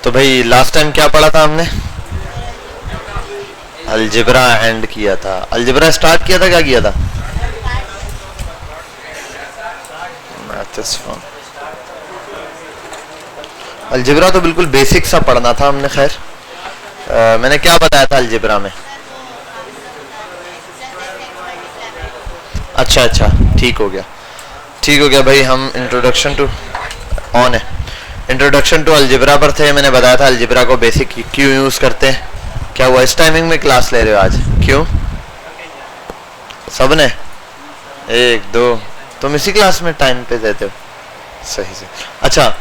तो भाई last time क्या पढ़ा था हमने? अलजेब्रा एंड किया था, अलजेब्रा स्टार्ट किया था, क्या किया था? अलजेब्रा तो बिल्कुल बेसिक सा पढ़ना था हमने। खैर मैंने क्या बताया था अलजेब्रा में? अच्छा अच्छा, ठीक हो गया, ठीक हो गया भाई। हम इंट्रोडक्शन टू ऑन है, इंट्रोडक्शन टू अलजेब्रा पर थे। मैंने बताया था अलजेब्रा को बेसिक क्यों यूज करते हैं। क्या हुआ, इस टाइमिंग में क्लास ले रहे हो आज? क्यों सबने? एक दो, तुम इसी क्लास में टाइम पे देते हो? सही से। अच्छा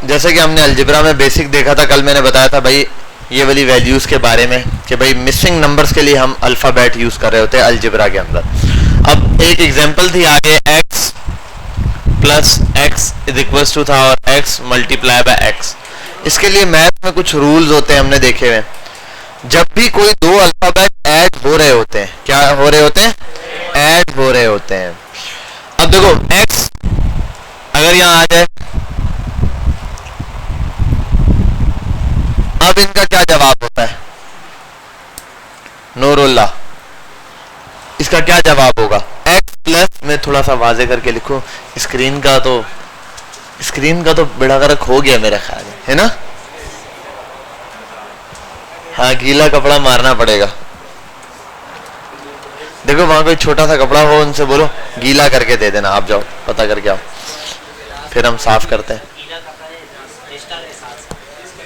जैसे कि हमने अलजेब्रा में बेसिक देखा था कल, मैंने बताया था भाई ये वाली वैल्यूज के बारे में कि भाई मिसिंग नंबर्स के लिए हम अल्फाबेट यूज कर रहे होते हैं अलजेब्रा के अंदर। अब एक एग्जांपल थी आगे, x plus x is equal to था और x मल्टीप्लाई बाय x। इसके लिए मैथ में कुछ रूल्स होते हैं हमने देखे हुए। जब भी कोई दो अल्फाबेट ऐड हो रहे होते हैं, क्या हो रहे होते हैं? ऐड हो रहे होते हैं। अब देखो x अगर यहां आ जाए, अब इनका क्या जवाब होता है? नूरुल्लाह, इसका क्या जवाब होगा? x प्लस, मैं थोड़ा सा वाजे करके लिखूं, स्क्रीन का तो बेड़ा गर्क हो गया मेरा ख्याल है ना? हाँ, गीला कपड़ा मारना पड़ेगा। देखो वहां कोई छोटा सा कपड़ा हो, उनसे बोलो गीला करके दे देना, आप जाओ पता करके आओ, फिर हम साफ करते हैं।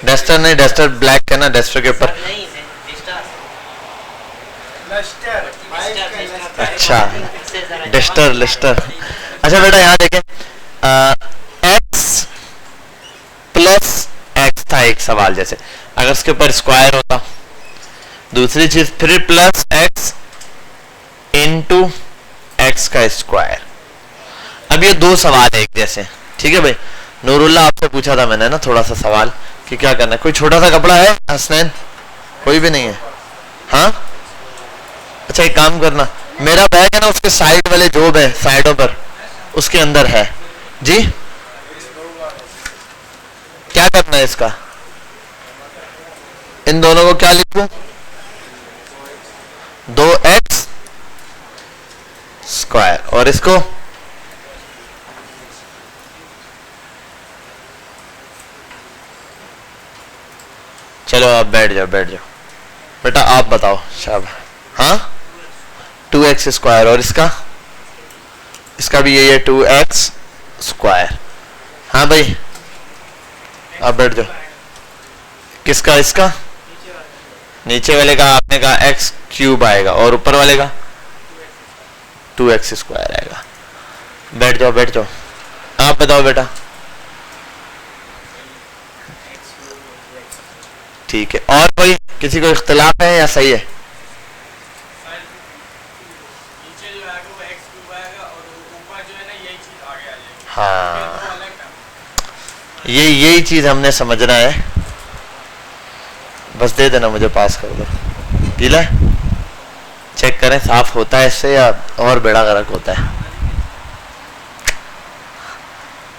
डस्टर नहीं, डस्टर ब्लैक है ना, डस्टर के ऊपर। अच्छा डस्टर लिस्टर। अच्छा बेटा यहाँ देखें, एक्स प्लस एक्स था एक सवाल, जैसे अगर इसके ऊपर स्क्वायर होता, दूसरी चीज फिर प्लस एक्स इंटू एक्स का स्क्वायर। अब ये दो सवाल है एक जैसे, ठीक है भाई। नूरुल्लाह आपसे पूछा था मैंने ना थोड़ा सा सवाल कि क्या करना है। कोई छोटा सा कपड़ा है हसनैन? कोई भी नहीं है? हाँ अच्छा एक काम करना, मेरा बैग है ना उसके साइड वाले जोब है साइडों पर, उसके अंदर है जी। क्या करना है इसका? इन दोनों को क्या लिखूं? 2x स्क्वायर, और इसको चलो आप बैठ जाओ बेटा, आप बताओ शाबाश। हाँ 2x स्क्वायर, और इसका भी यही है 2x स्क्वायर। हाँ भाई आप बैठ जाओ। किसका? इसका नीचे वाले का आपने कहा x क्यूब आएगा, और ऊपर वाले का 2x स्क्वायर आएगा। बैठ जाओ, आप बताओ बेटा। ठीक है, और कोई किसी को इख्तिलाफ है या सही है? हाँ यही चीज हमने समझना है, बस दे देना मुझे, पास कर दो। गीला चेक करें साफ होता है इससे या और बेड़ा गर्क होता है?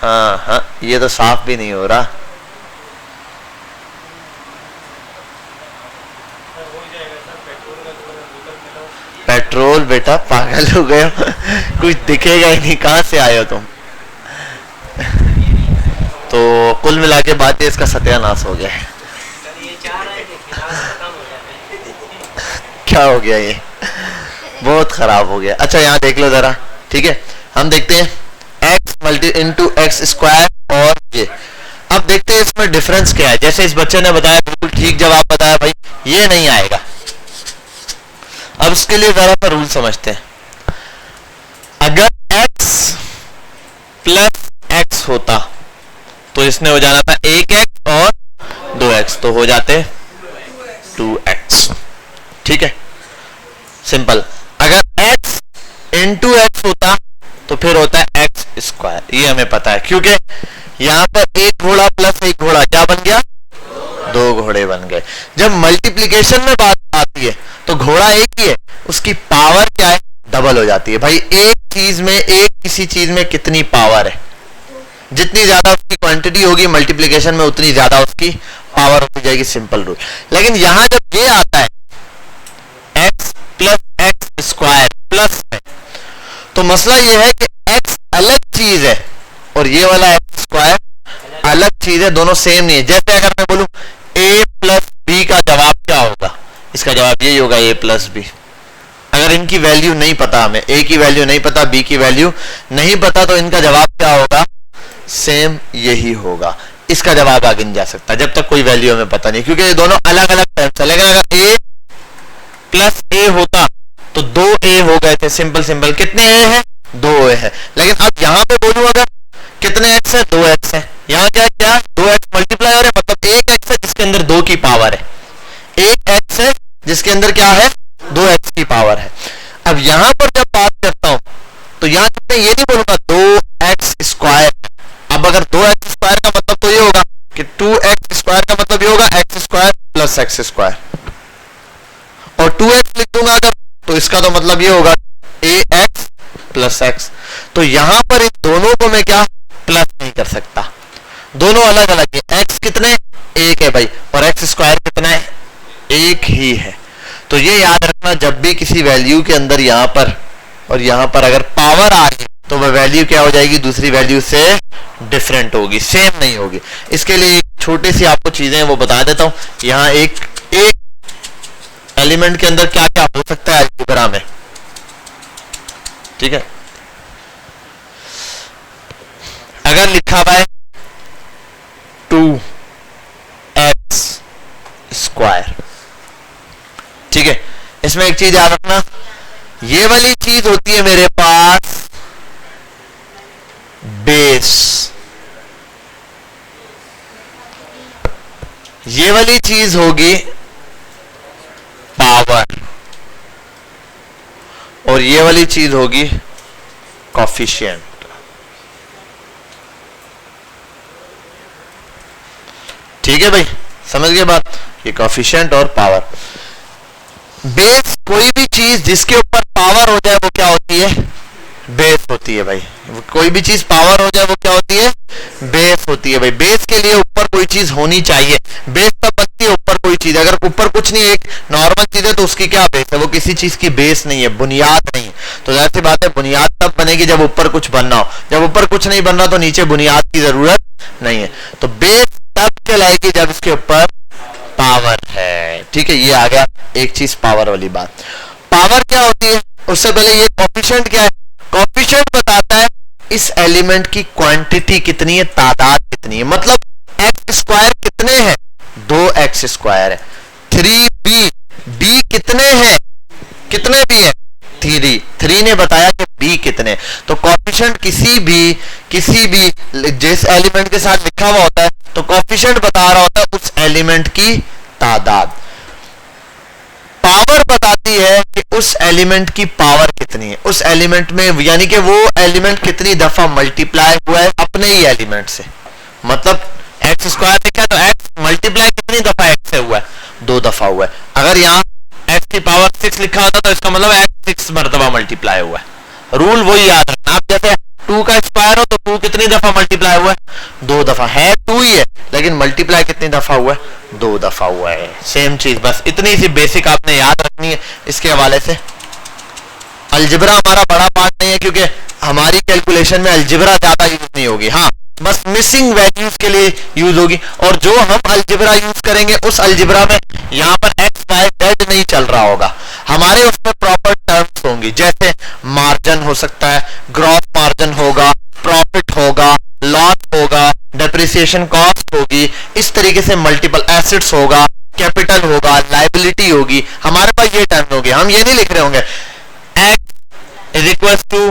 हाँ ये तो साफ भी नहीं हो रहा। पेट्रोल बेटा पागल हो गए हो कुछ दिखेगा ही नहीं, कहां से आए हो तुम? तो कुल मिला के बात है इसका सत्यानाश हो गया है। क्या हो गया? ये बहुत खराब हो गया। अच्छा यहाँ देख लो जरा, ठीक है हम देखते हैं x multi into x square, और ये अब देखते हैं इसमें डिफरेंस क्या है। जैसे इस बच्चे ने बताया बिल्कुल ठीक जवाब बताया भाई, ये नहीं आएगा। अब इसके लिए जरा सा रूल समझते हैं। अगर x प्लस x होता तो इसने हो जाना था 1x और 2x, तो हो जाते 2x। ठीक है सिंपल। अगर x इंटू एक्स होता तो फिर होता है x स्क्वायर, ये हमें पता है क्योंकि यहां पर एक घोड़ा प्लस एक घोड़ा क्या बन गया? दो घोड़े बन गए। जब मल्टीप्लिकेशन में बात आती है तो घोड़ा एक ही है, उसकी पावर क्या है? डबल हो जाती है। भाई एक चीज में, एक किसी चीज में कितनी पावर है? जितनी ज्यादा उसकी क्वांटिटी होगी मल्टीप्लिकेशन में उतनी ज्यादा उसकी पावर होती जाएगी, सिंपल रूल। लेकिन यहां जब ये आता है x plus x square plus में, तो मसला ये है कि x अलग चीज है और ये वाला एक्स स्क्वायर अलग चीज है, दोनों सेम नहीं है। जैसे अगर मैं बोलूं a प्लस बी का जवाब क्या होगा, इसका जवाब यही होगा a प्लस बी। अगर इनकी वैल्यू नहीं पता, हमें a की वैल्यू नहीं पता, b की वैल्यू नहीं पता, तो इनका जवाब क्या होगा, सेम यही होगा। इसका जवाब आगे नहीं जा सकता जब तक कोई वैल्यू हमें पता नहीं, क्योंकि ये दोनों अलग अलग टर्म्स है। लेकिन अगर a प्लस a होता तो 2a हो गए थे, सिंपल सिंपल। कितने a है, 2a है। लेकिन अब यहां पे बोलूं अगर कितने x है, 2x है। यहाँ क्या क्या 2x मल्टीप्लाई हो रहा है, मतलब एक x है जिसके अंदर 2 की पावर है, एक x है जिसके अंदर क्या है, 2x की पावर है। अब यहां पर जब बात करता हूं तो यहां मैं ये नहीं बोलूंगा 2x स्क्वायर। अब अगर 2x स्क्वायर का मतलब तो ये होगा कि 2x स्क्वायर का मतलब ये होगा x square plus x square, और 2x लिख दूंगा अगर, तो इसका तो मतलब ये होगा ax प्लस एक्स। तो यहां पर इन दोनों को मैं क्या प्लस नहीं कर सकता, दोनों अलग अलग है। x कितने, एक है भाई, और x स्क्वायर कितना है, एक ही है। तो ये याद रखना, जब भी किसी वैल्यू के अंदर यहां पर और यहां पर अगर पावर आ रही तो वह वैल्यू क्या हो जाएगी, दूसरी वैल्यू से डिफरेंट होगी, सेम नहीं होगी। इसके लिए छोटी सी आपको चीजें वो बता देता हूं। यहां एक एलिमेंट के अंदर क्या क्या हो सकता है अलजेब्रा में, ठीक है। अगर लिखा हुआ है 2x स्क्वायर, ठीक है, इसमें एक चीज याद रखना, ये वाली चीज होती है मेरे पास बेस, ये वाली चीज होगी पावर, और ये वाली चीज होगी कोफिशिएंट। ठीक है भाई, समझ गए बात, ये कोफिशिएंट और पावर। बेस कोई भी चीज जिसके ऊपर पावर हो जाए वो क्या होती है, बेस होती है भाई। कोई भी चीज पावर हो जाए वो क्या होती है, बेस होती है भाई। बेस के लिए ऊपर कोई चीज होनी चाहिए, बेस तब बनती है ऊपर कोई चीज। अगर ऊपर कुछ नहीं, एक नॉर्मल चीज है, तो उसकी क्या बेस है, वो किसी चीज की बेस नहीं है, बुनियाद नहीं। तो जाहिर सी बात है बुनियाद तब बनेगी जब ऊपर कुछ बनना हो। जब ऊपर कुछ नहीं बन रहा तो नीचे बुनियाद की जरूरत नहीं है। तो बेस तब कहलाएगी जब इसके ऊपर पावर है, ठीक है। ये आ गया एक चीज पावर वाली बात। पावर क्या होती है, उससे पहले ये कोफिशिएंट क्या है, कोफिशिएंट बताता है इस एलिमेंट की क्वांटिटी कितनी है, तादाद कितनी है। मतलब एक्स स्क्वायर कितने हैं, 2x स्क्वायर है। 3b, b कितने हैं, कितने b है, 3 ने बताया कि b कितने। तो कोफिशिएंट किसी भी जिस एलिमेंट के साथ लिखा हुआ होता है तो कोफिशिएंट बता रहा होता है उस एलिमेंट की तादाद। पावर बताती है कि उस एलिमेंट की पावर कितनी है, उस एलिमेंट में, यानी कि वो एलिमेंट कितनी दफा मल्टीप्लाई हुआ है अपने ही एलिमेंट से। मतलब एक्स स्क्वायर लिखा है तो एक्स मल्टीप्लाई कितनी दफा एक्स से हुआ है, 2 दफा हुआ है। अगर यहाँ एक्स की पावर 6 लिखा होता तो इसका मतलब एक्स 6 मरतबा मल्टीप्लाई हुआ है। रूल वही याद रखना। आप जैसे 2 का स्क्वायर हो तो 2 कितनी दफा मल्टीप्लाई हुआ है, 2 दफा है, 2 ही है, लेकिन मल्टीप्लाई कितनी दफा हुआ है, 2 दफा हुआ है। सेम चीज, बस इतनी सी बेसिक आपने याद रखनी है। इसके हवाले से अलजेब्रा हमारा बड़ा पार्ट नहीं है, क्योंकि हमारी कैलकुलेशन में अलजेब्रा ज्यादा यूज नहीं होगी। हाँ, बस मिसिंग वैल्यूज के लिए यूज होगी। और जो हम अलजेब्रा यूज करेंगे उस अलजेब्रा में यहाँ पर एक्स वाई जेड नहीं चल रहा होगा, हमारे उसमें प्रॉपर टर्म्स होंगी। जैसे मार्जिन हो सकता है, ग्रॉस मार्जिन होगा, प्रॉफिट होगा, लॉस होगा, डेप्रिसिएशन कॉस्ट होगी, इस तरीके से मल्टीपल एसेट्स होगा, कैपिटल होगा, लायबिलिटी होगी। हमारे पास ये टर्म होंगे। हम ये नहीं लिख रहे होंगे x is equal to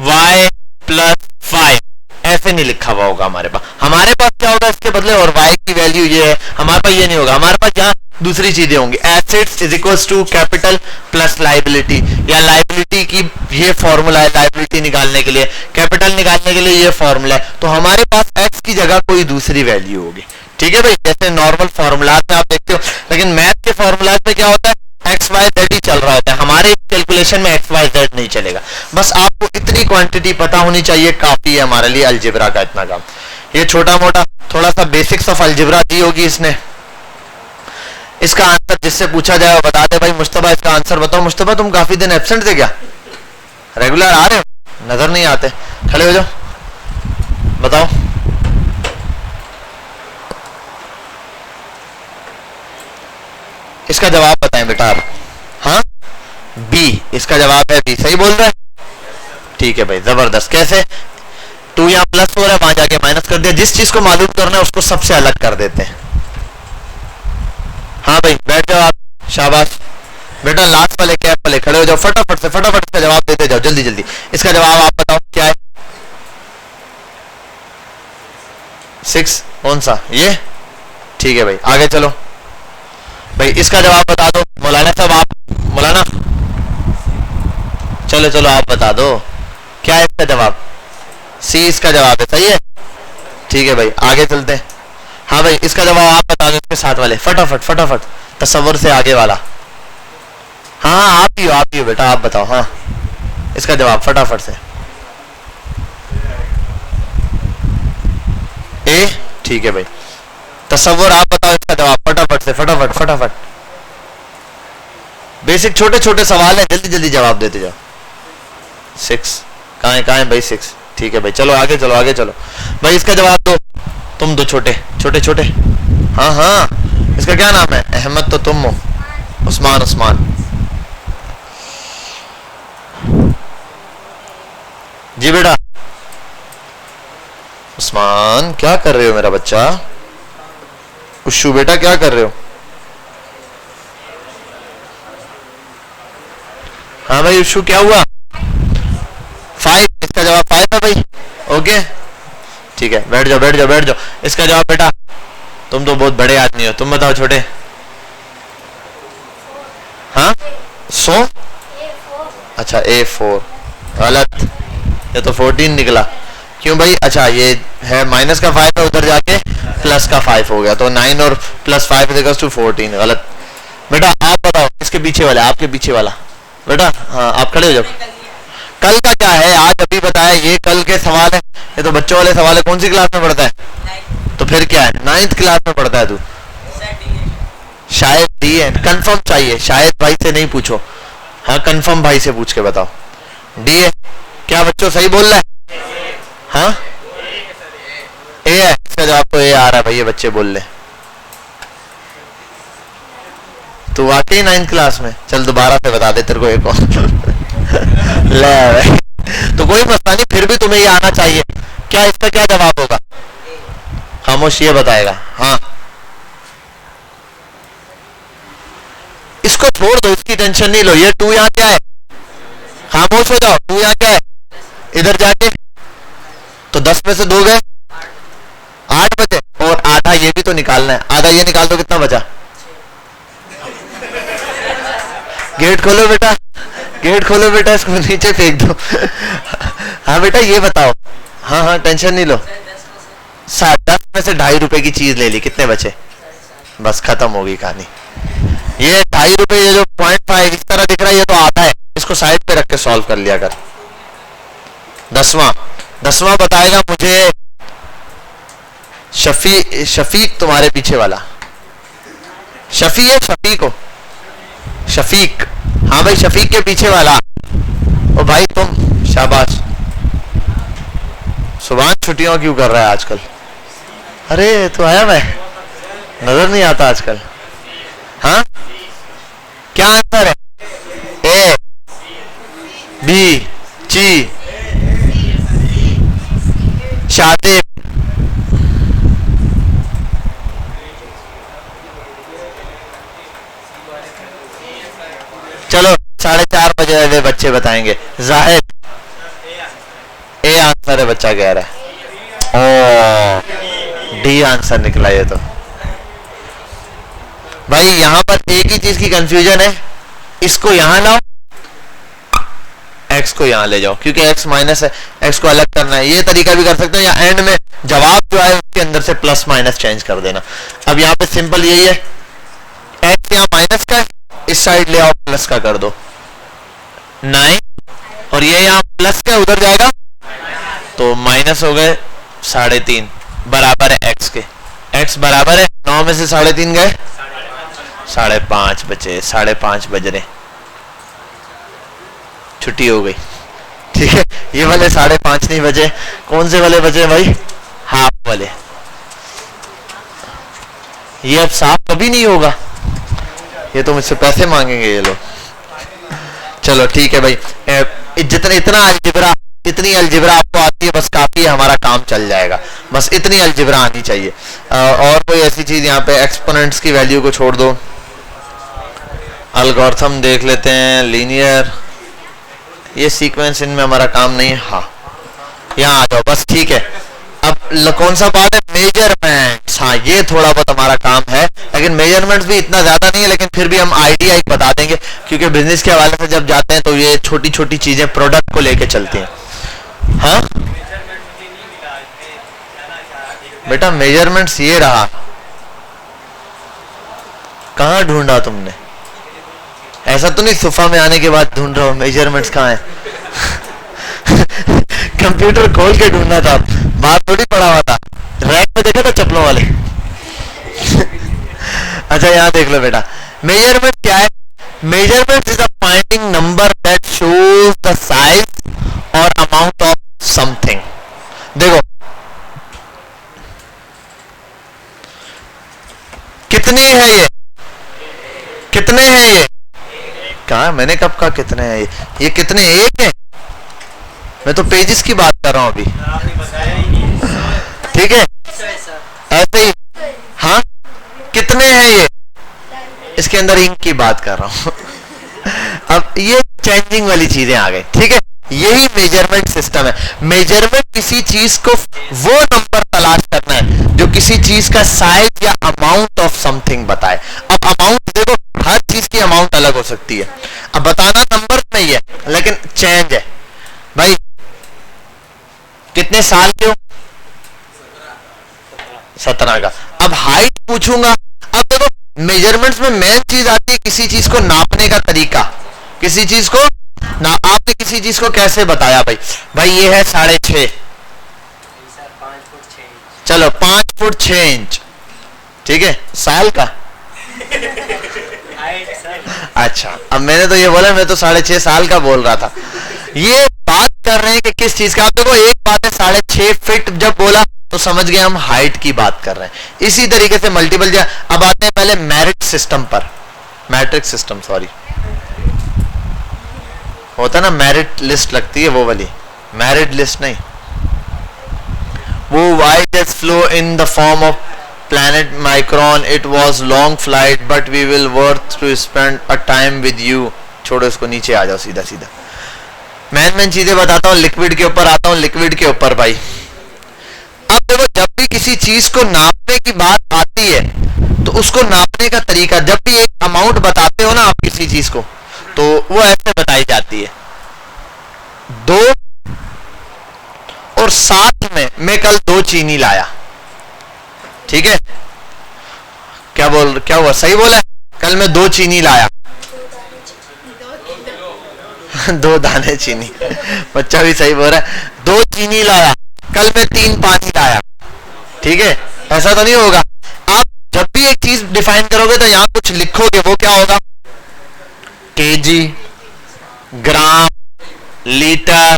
y plus 5, ऐसे नहीं लिखा हुआ होगा हमारे पास। हमारे पास क्या होगा इसके बदले, और y की वैल्यू ये है, हमारे पास ये नहीं होगा। हमारे पास यहाँ दूसरी चीजें होंगी, assets is equal to capital plus liability, या लायबिलिटी की ये फॉर्मूला है लायबिलिटी निकालने के लिए, कैपिटल निकालने के लिए ये फॉर्मूला है। तो हमारे पास x की जगह कोई दूसरी वैल्यू होगी, ठीक है भाई। जैसे नॉर्मल फॉर्मूलाज में आप देखते हो, लेकिन मैथ के फॉर्मूलाज में क्या होता है, एक्स वाई जेड ही चल रहा होता है, हमारे कैलकुलेशन में एक्स वाई जेड नहीं चलेगा। बस आपको इतनी क्वांटिटी पता होनी चाहिए, काफी है हमारे लिए अलजेब्रा का इतना काम। ये छोटा मोटा थोड़ा सा बेसिक्स ऑफ अलजेब्रा दी होगी इसने। इसका आंसर जिससे पूछा जाए वो बता दे भाई मुस्तफा इसका आंसर बताओ। मुस्तफा तुम काफी दिन एब्सेंट थे क्या, रेगुलर आ रहे हो, नजर नहीं आते, खड़े हो जाओ बताओ। इसका जवाब बताएं बेटा आप। हाँ बी, इसका जवाब है बी। सही बोल रहे हैं, ठीक है भाई जबरदस्त। कैसे, 2 यहाँ प्लस हो रहा है, वहां जाके माइनस कर दिया। जिस चीज को मालूम करना है उसको सबसे अलग कर देते हैं। हाँ भाई बैठ जाओ आप, शाबाश बेटा। लास्ट वाले कैप वाले खड़े हो जाओ, फटाफट से फटाफट इसका जवाब देते जाओ, जल्दी जल्दी। इसका जवाब आप बताओ क्या है। 6 कौन सा, ये ठीक है भाई, आगे चलो भाई। इसका जवाब बता दो मौलाना साहब, आप मौलाना चलो चलो आप बता दो क्या है इसका जवाब। सी इसका जवाब है, सही है, ठीक है भाई आगे चलते हैं। हाँ भाई इसका जवाब आप बता दो, इसके साथ वाले फटाफट फटाफट, तसव्वुर से आगे वाला। हाँ आप ही हो बेटा, आप बताओ। हाँ इसका जवाब फटाफट से। ए ठीक है भाई, तसव्वुर आप बताओ इसका जवाब फटाफट से, फटाफट फटाफट। बेसिक छोटे छोटे सवाल है, जल्दी जल्दी जवाब देते जाओ। 6 कहाँ है भाई, 6 ठीक है भाई। चलो आगे चलो आगे चलो भाई। इसका जवाब दो, तुम दो छोटे छोटे छोटे। हाँ हाँ इसका क्या नाम है, अहमद तो तुम हो, उस्मान उस्मान जी बेटा। उस्मान क्या कर रहे हो मेरा बच्चा, उशू बेटा क्या कर रहे हो। हाँ भाई उशू क्या हुआ, 5, इसका जवाब 5 है भाई। ओके ठीक है, बैठ जाओ बैठ जाओ बैठ जाओ। इसका जवाब बेटा, तुम तो बहुत बड़े आदमी हो, तुम बताओ छोटे। हाँ 100, अच्छा A4 गलत, ये तो 14 निकला। क्यों भाई, अच्छा ये है माइनस का 5 है, उधर जाके प्लस का 5 हो गया, तो 9 और प्लस 5 इक्वल्स टू 14, गलत। बेटा आप बताओ इसके पीछे वाला, आपके पीछे वाला बेटा। हाँ आप खड़े हो जाओ। कल का क्या है, आज अभी बताया, ये कल के सवाल है, ये तो बच्चों वाले सवाल है। कौन सी क्लास में पढ़ता है, तो फिर क्या है 9th क्लास में पढ़ता है तू, शायद डी है। कंफर्म चाहिए, शायद भाई से नहीं पूछो, हाँ कंफर्म भाई से पूछ के बताओ। डी है क्या बच्चों, सही बोल रहा है। हाँ ए है, इसका जवाब तो ए आ रहा है भाई, ये बच्चे बोल ले। तू वाकई 9th क्लास में, चल दोबारा से बता दे तेरे को एक और ले भाई, तो कोई मसला नहीं, फिर भी तुम्हें ये आना चाहिए। क्या इसका क्या जवाब होगा, खामोश ये बताएगा। हाँ इसको छोड़ दो, इसकी टेंशन नहीं लो। ये 2 यहाँ क्या है, खामोश हो जाओ। 2 यहाँ क्या है, इधर जाके तो 10 में से 2 गए, 8 बचे, और आधा ये भी तो निकालना है। आधा ये निकाल दो, कितना बचा। गेट खोलो बेटा, गेट खोलो बेटा, इसको नीचे फेंक दो। हाँ बेटा ये बताओ, हाँ हाँ टेंशन नहीं लो। 10 में से 2.5 रुपए की चीज ले ली, कितने बचे, बस खत्म हो गई कहानी। ये 2.5 रुपए, ये जो 0.5 इस तरह दिख रहा है, ये तो आधा है, इसको साइड पे रख के सॉल्व कर लिया कर। 10वां बताएगा मुझे शफीक तुम्हारे पीछे वाला। शफी है, शफीक हो, शफीक। हाँ भाई शफीक के पीछे वाला। ओ भाई तुम, शाबाश। सुभान छुट्टियों क्यों कर रहा है आजकल, अरे तू आया, मैं नजर नहीं आता आजकल। हाँ क्या आंसर है, ए बी ची शादी। चलो 4:30 बजे वे बच्चे बताएंगे। जाहिद ए आंसर है, बच्चा कह रहा है। ओ डी आंसर निकला ये तो। भाई यहां पर एक ही चीज की कंफ्यूजन है, इसको यहां लाओ, एक्स को यहां ले जाओ, क्योंकि एक्स माइनस है, एक्स को अलग करना है। ये तरीका भी कर सकते हो, या एंड में जवाब जो है उसके अंदर से प्लस माइनस चेंज कर देना। अब यहाँ पे सिंपल यही है, एक्स यहाँ माइनस का है इस साइड ले आओ, प्लस का कर दो 9, और ये यहाँ प्लस का उधर जाएगा तो माइनस हो गए 3.5, बराबर है x के। x बराबर है 9 में से 3.5 गए 5.5 बचे, 5.5 बज रहे, छुट्टी हो गई। ठीक है, ये वाले 5.5 नहीं बचे, कौन से वाले बचे भाई? हाफ वाले। ये अब साफ कभी नहीं होगा, ये तो मुझसे पैसे मांगेंगे ये लोग। चलो ठीक है भाई, इतना अलजेब्रा, इतनी अलजेब्रा आपको आती है बस काफी है, हमारा काम चल जाएगा। बस इतनी अलजेब्रा आनी चाहिए। और कोई ऐसी चीज यहाँ पे, एक्सपोनेंट्स की वैल्यू को छोड़ दो, अलगोरिथम देख लेते हैं, लीनियर, ये सीक्वेंस इनमें हमारा काम नहीं है। हाँ यहाँ आ जाओ बस, ठीक है। अब कौन सा पार्ट है? मेजरमेंट्स। हाँ ये थोड़ा बहुत हमारा काम है, लेकिन मेजरमेंट्स भी इतना ज्यादा नहीं है, लेकिन फिर भी हम आइडिया एक बता देंगे, क्योंकि बिजनेस के हवाले से जब जाते हैं तो ये छोटी छोटी चीजें प्रोडक्ट को लेके चलती हैं। हाँ बेटा मेजरमेंट्स ये रहा, कहाँ ढूंढा तुमने? ऐसा तो नहीं सोफा में आने के बाद ढूंढ रहा हो मेजरमेंट्स कहाँ है? कंप्यूटर खोल के ढूंढना था, बात थोड़ी पड़ा हुआ था, रैक में देखा था चप्पलों वाले। अच्छा यहाँ देख लो बेटा, मेजरमेंट क्या है? Measurement is a finding number that shows the size और अमाउंट ऑफ समथिंग। देखो कितने हैं ये, कितने हैं ये? कहा मैंने कब कहा कितने हैं ये कितने? एक है? मैं तो पेजेस की बात कर रहा हूं अभी, ठीक है ऐसे ही। हाँ कितने हैं ये? इसके अंदर इंक की बात कर रहा हूं। अब ये चेंजिंग वाली चीजें आ गई, ठीक है। यही मेजरमेंट सिस्टम है। मेजरमेंट किसी चीज को वो नंबर तलाश करना है जो किसी चीज का साइज या अमाउंट ऑफ समथिंग बताए। अब अमाउंट देखो, हर चीज की अमाउंट अलग हो सकती है। अब बताना नंबर नहीं है, लेकिन चेंज है। भाई कितने साल के हो? 17 का। अब हाइट पूछूंगा। अब देखो मेजरमेंट्स में मेन चीज आती है किसी चीज को नापने का तरीका। किसी चीज को ना, आपने किसी चीज को कैसे बताया भाई? भाई ये है 6.5, चलो 5 फुट 6 इंच, ठीक है। साल का? अच्छा, अब मैंने तो ये बोला, मैं तो 6.5 साल का बोल रहा था। ये बात कर रहे हैं कि किस चीज का। आप देखो एक बात है, 6.5 फीट जब बोला तो समझ गए हम हाइट की बात कर रहे हैं। इसी तरीके से मल्टीपल। अब आते हैं पहले मेरिट सिस्टम पर, मैट्रिक्स सिस्टम, सॉरी, होता ना मेरिट लिस्ट लगती है वो वाली, मेरिट लिस्ट नहीं। वो why does flow in the form of planet Micron, it was long flight but we will worth to spend a time with you। छोड़ो इसको, नीचे आ जाओ सीधा सीधा। मैन चीजें बताता हूँ, लिक्विड के ऊपर आता हूँ, लिक्विड के ऊपर भाई। अब देखो जब भी किसी चीज को नापने की बात आती है तो उसको नापने का तरीका, जब भी एक अमाउंट बताते हो ना आप किसी चीज को, तो वो ऐसे बताई जाती है। 2 और 7 में मैं कल 2 चीनी लाया, ठीक है। क्या हुआ? सही बोला? कल मैं 2 चीनी लाया। 2 दाने चीनी। बच्चा भी सही बोल रहा है। 2 चीनी लाया, कल मैं 3 पानी लाया, ठीक है। ऐसा तो नहीं होगा। आप जब भी एक चीज डिफाइन करोगे तो यहां कुछ लिखोगे, वो क्या होगा? केजी, ग्राम, लीटर,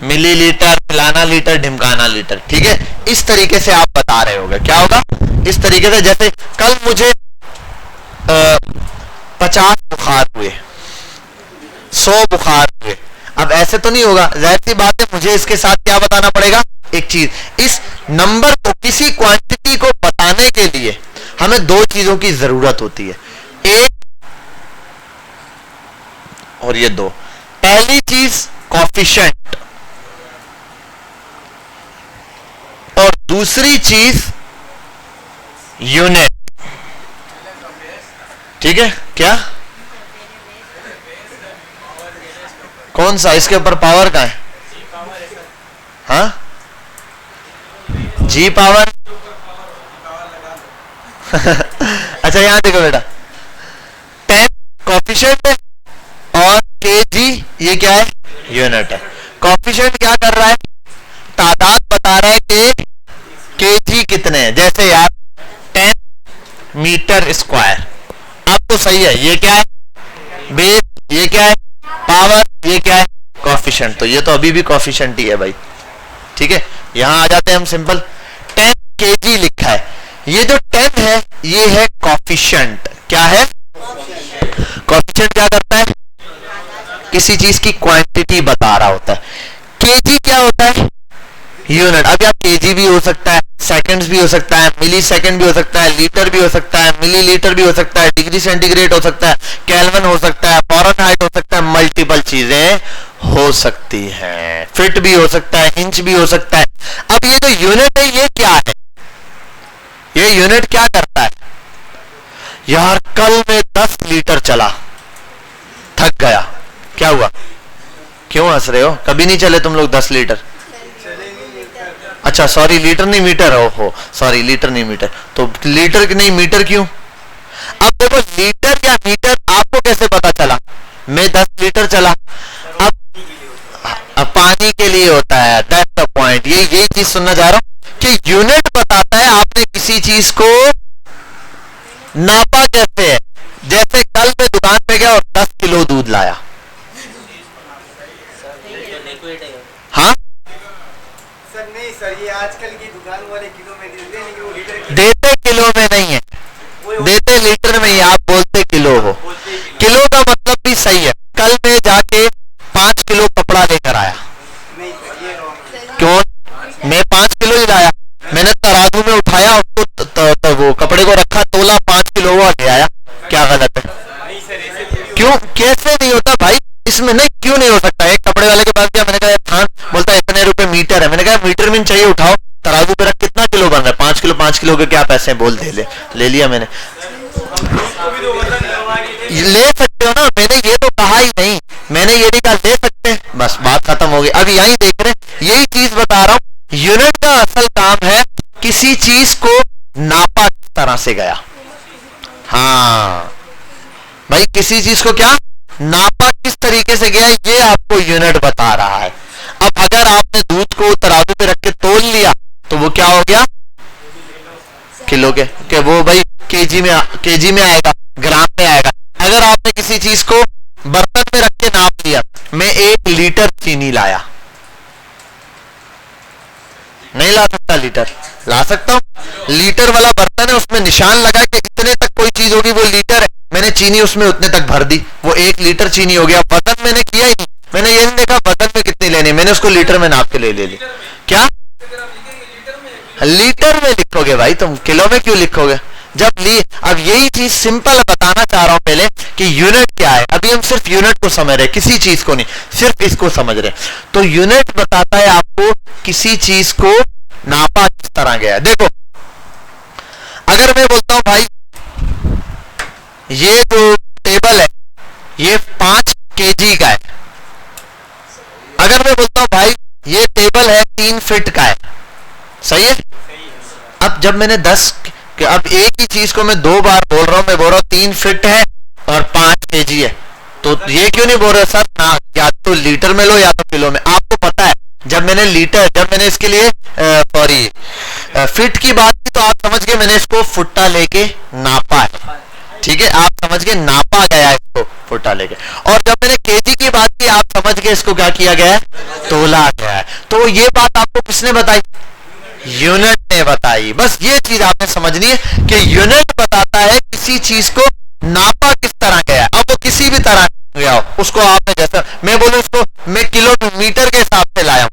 मिलीलीटर, फलाना लीटर, ढिमकाना लीटर, ठीक है। इस तरीके से आप बता रहे होगे। क्या होगा? इस तरीके से। जैसे कल मुझे 50 बुखार हुए, 100 बुखार हुए। अब ऐसे तो नहीं होगा, जाहिर सी बात है, मुझे इसके साथ क्या बताना पड़ेगा? एक चीज। इस नंबर को, किसी क्वांटिटी को बताने के लिए हमें 2 चीजों की जरूरत होती है, एक और ये 2। पहली चीज कोफिशिएंट और दूसरी चीज यूनिट, ठीक है। क्या? कौन सा? इसके ऊपर पावर का है? हाँ, जी पावर। अच्छा यहां देखो बेटा, 10 कॉफिशिएंट है और केजी ये क्या है, यूनिट है। कॉफिशिएंट क्या कर रहा है, तादाद बता रहा है कि केजी कितने हैं। जैसे यार 10 मीटर स्क्वायर, अब तो सही है, ये क्या है बेस, ये क्या है पावर, ये क्या है कॉफिशिएंट, तो ये तो अभी भी कॉफिशिएंट ही है भाई। ठीक है, यहां आ जाते हैं हम, सिंपल 10 केजी लिखा है, ये जो 10 है ये है कॉफिशिएंट। क्या है कॉफिशिएंट, क्या करता है किसी चीज की क्वांटिटी बता रहा होता है। केजी क्या होता है, यूनिट। अब आप केजी भी हो सकता है, सेकंड्स भी हो सकता है, मिली सेकंड भी हो सकता है, लीटर भी हो सकता है, मिली लीटर भी हो सकता है, डिग्री सेंटीग्रेड हो सकता है, केल्विन हो सकता है, फ़ारेनहाइट हो सकता है, मल्टीपल चीजें हो सकती हैं, फिट भी हो सकता है, इंच भी हो सकता है। अब ये जो यूनिट है ये क्या है, ये यूनिट क्या करता है। यार कल में 10 लीटर चला, थक गया, क्या हुआ, क्यों हंस रहे हो, कभी नहीं चले तुम लोग 10 लीटर। अच्छा सॉरी, लीटर नहीं मीटर, हो सॉरी, लीटर नहीं मीटर, तो लीटर की नहीं मीटर क्यों। अब देखो लीटर या मीटर आपको कैसे पता चला, मैं 10 लीटर चला। अब पानी के लिए होता है, दैट्स द पॉइंट। यही चीज सुनना चाह रहा हूं कि यूनिट बताता है आपने किसी चीज को नापा कैसे है। जैसे कल मैं दुकान पे गया और 10 किलो दूध लाया, हाँ सर नहीं सर, ये आजकल की दुकान वाले किलो में देते हैं, लेकिन वो लीटर देते किलो में नहीं है, देते लीटर में ही, आप बोलते किलो हो। किलो का मतलब भी सही है। कल मैं जाके 5 किलो कपड़ा लेकर आया, नहीं सर ये रॉन्ग। क्यों, मैं 5 किलो ही लाया, मैंने तराजू में उठाया उसको, वो कपड़े को रखा, तोला 5 किलो हुआ, ले आया, क्या गलत है। नहीं सर ऐसे क्यों, कैसे नहीं होता भाई, इसमें नहीं क्यों नहीं हो सकता। एक कपड़े वाले के पास गया, मैंने कहा थान, बोलता है इतने रुपए मीटर है, मैंने कहा मीटर में चाहिए, उठाओ तराजू पे रख, कितना किलो बन रहा है, 5 किलो के क्या पैसे, बोल दे, ले लिया मैंने। ले सकते हो ना, मैंने ये तो कहा ही नहीं, मैंने ये नहीं कहा ले सकते, बस बात खत्म हो गई। अब यही देख रहे, यही चीज बता रहा हूं, यूनिट का असल काम है किसी चीज को नापा किस तरह से गया। हाँ भाई, किसी चीज को क्या नापा किस तरीके से गया, ये आपको यूनिट बता रहा है। अब अगर आपने दूध को तराजू पे रख के तोल लिया तो वो क्या हो गया, किलो के वो भाई केजी में आएगा, ग्राम में आएगा। अगर आपने किसी चीज को बर्तन में रख के नाप लिया, मैं 1 लीटर चीनी लाया, नहीं ला सकता, लीटर ला सकता हूं, लीटर वाला बर्तन है, उसमें निशान लगा कि इतने तक कोई चीज होगी वो लीटर है, मैंने चीनी उसमें उतने तक भर दी, वो 1 लीटर चीनी हो गया। वजन मैंने किया ही नहीं, मैंने ये नहीं देखा वजन में कितनी लेनी, मैंने उसको लीटर में नाप के ले ली। क्या लीटर में लिखोगे भाई तुम, किलो में क्यों लिखोगे जब अब यही चीज सिंपल बताना चाह रहा हूं पहले कि यूनिट क्या है। अभी हम सिर्फ यूनिट को समझ रहे, किसी चीज को नहीं, सिर्फ इसको समझ रहे। तो यूनिट बताता है आपको किसी चीज को नापा किस तरह गया। देखो अगर मैं बोलता हूं भाई ये जो टेबल है ये 5 केजी का है, अगर मैं बोलता हूं भाई ये टेबल है 3 फीट का है, सही है। अब जब मैंने 10 कि अब एक ही चीज को मैं 2 बार बोल रहा हूं, मैं बोल रहा हूं 3 फीट है और 5 केजी है, तो ये क्यों नहीं बोल रहे सर ना, या तो लीटर में लो या तो किलो में। आपको पता है जब मैंने इसके लिए सॉरी फीट की बात की तो आप समझ गए मैंने इसको फुट्टा लेके नापा है, ठीक है, आप समझ गए नापा गया इसको फुट्टा लेके। और जब मैंने केजी की बात की आप समझ गए इसको क्या किया गया है, तोला गया है। तो ये बात आपको किसने बताई, यूनिट ने बताई। बस ये चीज आपने समझनी है कि यूनिट बताता है किसी चीज को नापा किस तरह गया। अब वो किसी भी तरह गया हो, उसको आपने जैसा मैं बोलूं उसको मैं किलो मीटर के हिसाब से लाया हूं,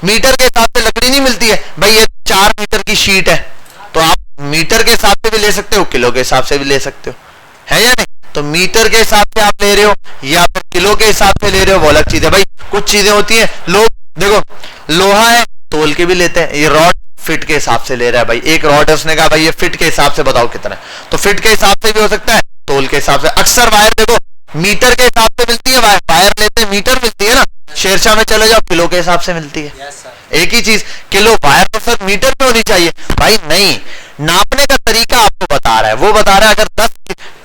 मीटर के हिसाब से लकड़ी नहीं मिलती है भाई, ये 4 मीटर की शीट है तो आप मीटर के हिसाब से भी ले सकते हो, किलो के हिसाब से भी ले सकते हो, है या नहीं। तो मीटर के हिसाब से आप ले रहे हो या फिर किलो के हिसाब से ले रहे हो, वो अलग चीज है भाई। कुछ चीजें होती है, लोग देखो लोहा है तोल के भी लेते हैं, ये रॉड फिट के हिसाब से ले रहा है भाई, एक रॉड है उसने कहा भाई ये फिट के हिसाब से बताओ कितना है, तो फिट के हिसाब से भी हो सकता है, तोल के हिसाब से। अक्सर वायर देखो मीटर के हिसाब से मिलती है, वायर लेते हैं मीटर मिलती है ना, शेरशाह में चले जाओ किलो के हिसाब से मिलती है। एक ही चीज किलो, वायर तो सर मीटर में होनी चाहिए भाई, नहीं, नापने का तरीका आपको बता रहा है, वो बता रहा है अगर